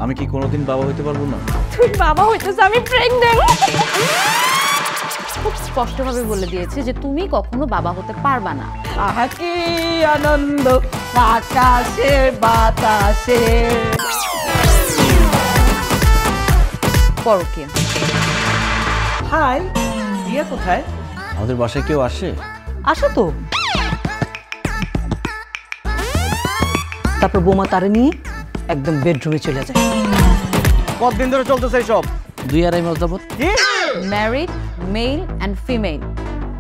আমি কি কোনোদিন বাবা হইতে পারবো না? তুই বাবা হইতেছ, আমি প্রেগন্যান্ট। খুব স্পষ্টভাবে বলে দিয়েছে যে তুমি কখনো বাবা হতে পারবা না। আহা কি আনন্দ আকাশে বাতাসে। পরকীয়া। হাই, রিয়া কোথায়? আমাদের বাসায় কেউ আসে? আসো তো। তারপর বোমা তারে নিয়ে একদম বেডরুমে চলে যায়। কতদিন ধরে চলতেছে সব? 2-2.5 মাস যাবত। কি? ম্যারিড মেল অ্যান্ড ফিমেল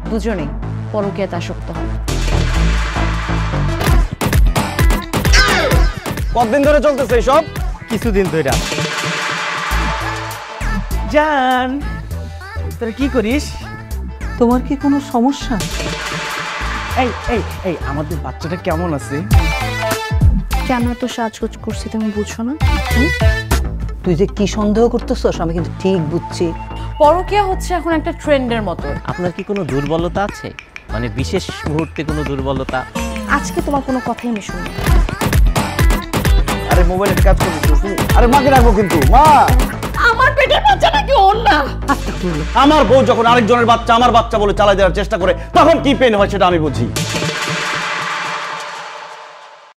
দুজনেই পরকীয়াতে আসক্ত হয়। কতদিন ধরে চলতেছে সব? কিছুদিন ধরে। জান, তোরা কি করিস? তোমার কি কোনো সমস্যা? এই এই এই আমাদের বাচ্চাটা কেমন আছে? কেন এত সাজগোজ করছি তুমি বুঝছো না? তুই যে কি সন্দেহ করতেছস আমি কিন্তু ঠিক বুঝছি। পরকীয়া হচ্ছে এখন একটা ট্রেন্ডের মতো। আপনার কি কোনো দুর্বলতা আছে, মানে বিশেষ মুহূর্তে কোনো দুর্বলতা? আজকে তোমার কোনো কথাই আমি শুনি। আরে মোবাইলের কাজ করতেছিস? আরে মাকে রাখবো কিন্তু। মা, আমার পেটের বাচ্চা নাকি ওর না? আমার বউ যখন আরেকজনের বাচ্চা আমার বাচ্চা বলে চালাই দেওয়ার চেষ্টা করে তখন কি পেন হয় সেটা আমি বুঝি।